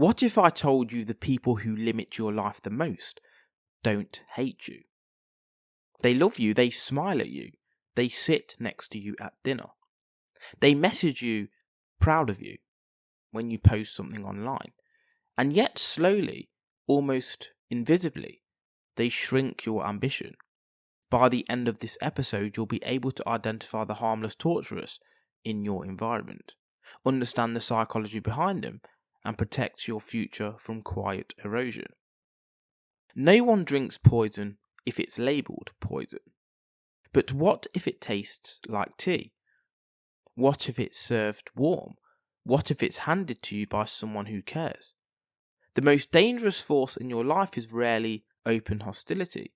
What if I told you the people who limit your life the most don't hate you? They love you, they smile at you, they sit next to you at dinner. They message you proud of you when you post something online. And yet slowly, almost invisibly, they shrink your ambition. By the end of this episode, you'll be able to identify the harmless torturers in your environment, understand the psychology behind them, and protect your future from quiet erosion. No one drinks poison if it's labelled poison. But what if it tastes like tea? What if it's served warm? What if it's handed to you by someone who cares? The most dangerous force in your life is rarely open hostility.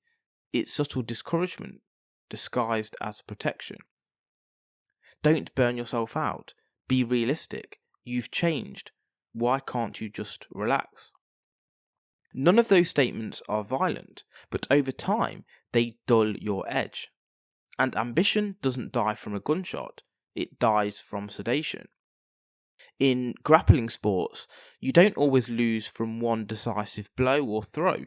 It's subtle discouragement, disguised as protection. Don't burn yourself out. Be realistic. You've changed. Why can't you just relax? None of those statements are violent, but over time, they dull your edge. And ambition doesn't die from a gunshot. It dies from sedation. In grappling sports, you don't always lose from one decisive blow or throw.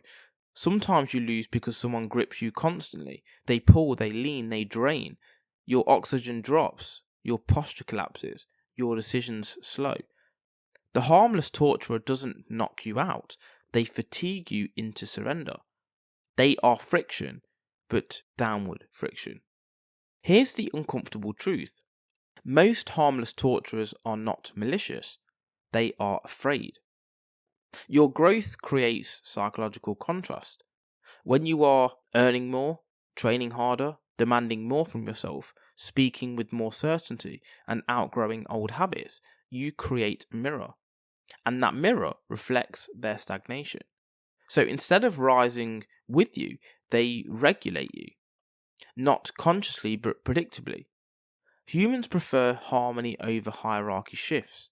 Sometimes you lose because someone grips you constantly. They pull, they lean, they drain. Your oxygen drops, your posture collapses, your decisions slow. The harmless torturer doesn't knock you out. They fatigue you into surrender. They are friction, but downward friction. Here's the uncomfortable truth. Most harmless torturers are not malicious. They are afraid. Your growth creates psychological contrast. When you are earning more, training harder, demanding more from yourself, speaking with more certainty, and outgrowing old habits, you create a mirror. And that mirror reflects their stagnation. So instead of rising with you, they regulate you. Not consciously, but predictably. Humans prefer harmony over hierarchy shifts.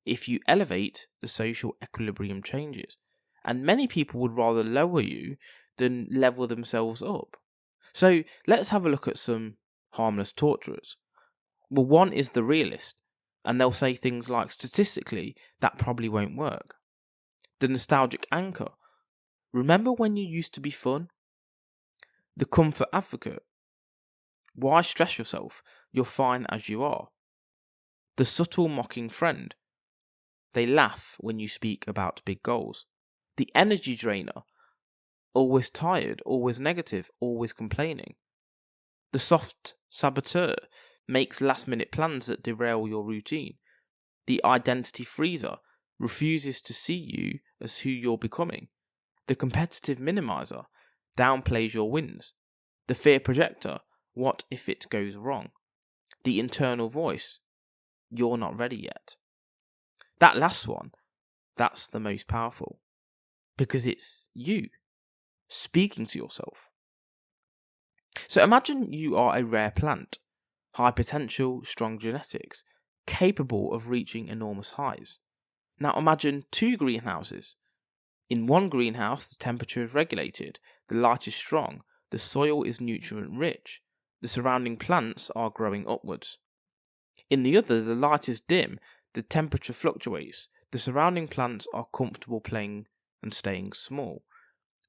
If you elevate, the social equilibrium changes. And many people would rather lower you than level themselves up. So let's have a look at some harmless torturers. Well, one is the realist, and they'll say things like, statistically, that probably won't work. The nostalgic anchor. Remember when you used to be fun? The comfort advocate. Why stress yourself? You're fine as you are. The subtle mocking friend. They laugh when you speak about big goals. The energy drainer. Always tired, always negative, always complaining. The soft saboteur makes last-minute plans that derail your routine. The identity freezer refuses to see you as who you're becoming. The competitive minimizer downplays your wins. The fear projector, what if it goes wrong? The internal voice, you're not ready yet. That last one, that's the most powerful. Because it's you speaking to yourself. So imagine you are a rare plant, high potential, strong genetics, capable of reaching enormous heights. Now imagine two greenhouses. In one greenhouse, the temperature is regulated, the light is strong, the soil is nutrient rich, the surrounding plants are growing upwards. In the other, the light is dim, the temperature fluctuates, the surrounding plants are comfortable playing and staying small.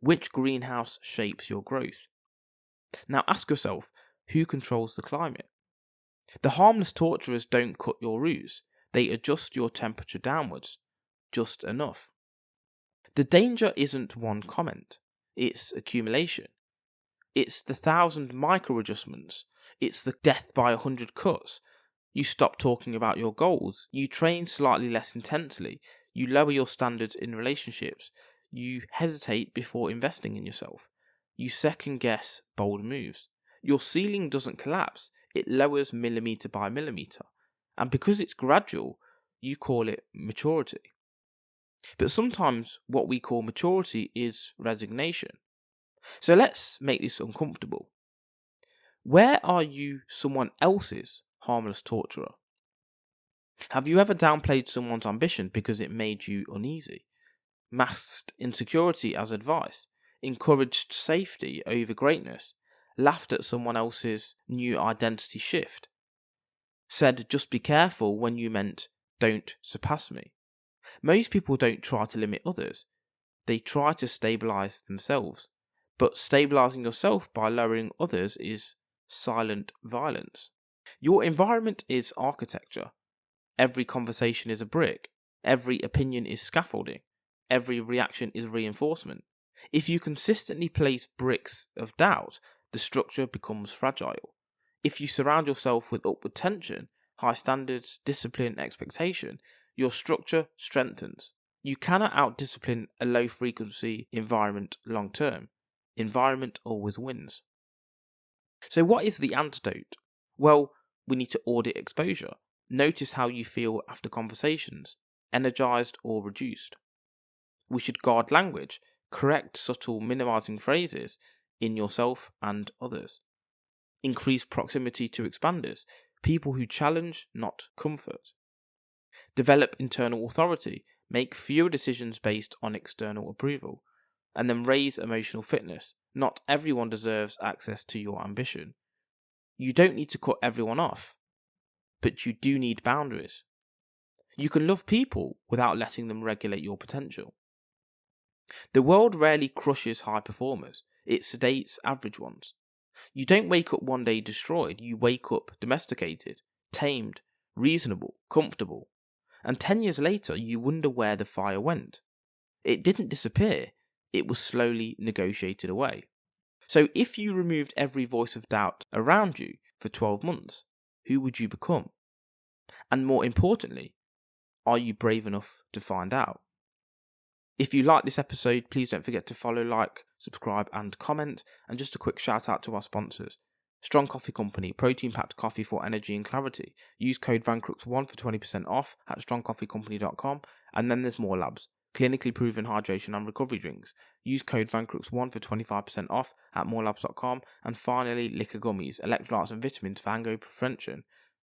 Which greenhouse shapes your growth? Now ask yourself, who controls the climate? The harmless torturers don't cut your roots, they adjust your temperature downwards, just enough. The danger isn't one comment, it's accumulation. It's the 1,000 micro adjustments, it's the death by 100 cuts. You stop talking about your goals, you train slightly less intensely, you lower your standards in relationships, you hesitate before investing in yourself, you second guess bold moves. Your ceiling doesn't collapse, it lowers millimetre by millimetre. And because it's gradual, you call it maturity. But sometimes what we call maturity is resignation. So let's make this uncomfortable. Where are you someone else's harmless torturer? Have you ever downplayed someone's ambition because it made you uneasy? Masked insecurity as advice? Encouraged safety over greatness? Laughed at someone else's new identity shift? Said just be careful when you meant don't surpass me? Most people don't try to limit others. They try to stabilise themselves. But stabilising yourself by lowering others is silent violence. Your environment is architecture. Every conversation is a brick. Every opinion is scaffolding. Every reaction is reinforcement. If you consistently place bricks of doubt, the structure becomes fragile. If you surround yourself with upward tension, high standards, discipline, expectation, your structure strengthens. You cannot out-discipline a low-frequency environment long-term. Environment always wins. So what is the antidote? Well, we need to audit exposure. Notice how you feel after conversations, energized or reduced. We should guard language, correct subtle minimizing phrases in yourself and others. Increase proximity to expanders, people who challenge, not comfort. Develop internal authority, make fewer decisions based on external approval. And then raise emotional fitness. Not everyone deserves access to your ambition. You don't need to cut everyone off, but you do need boundaries. You can love people without letting them regulate your potential. The world rarely crushes high performers, it sedates average ones. You don't wake up one day destroyed, you wake up domesticated, tamed, reasonable, comfortable. And 10 years later, you wonder where the fire went. It didn't disappear, it was slowly negotiated away. So if you removed every voice of doubt around you for 12 months, who would you become? And more importantly, are you brave enough to find out? If you like this episode, please don't forget to follow, like, subscribe and comment. And just a quick shout out to our sponsors. Strong Coffee Company, protein-packed coffee for energy and clarity. Use code Vancrux1 for 20% off at strongcoffeecompany.com. And then there's More Labs, clinically proven hydration and recovery drinks. Use code Vancrux1 for 25% off at morelabs.com. And finally, Liquor Gummies, electrolytes and vitamins for hangover prevention.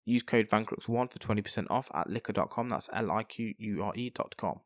Use code Vancrux1 for 20% off at liquor.com. That's liquure.com.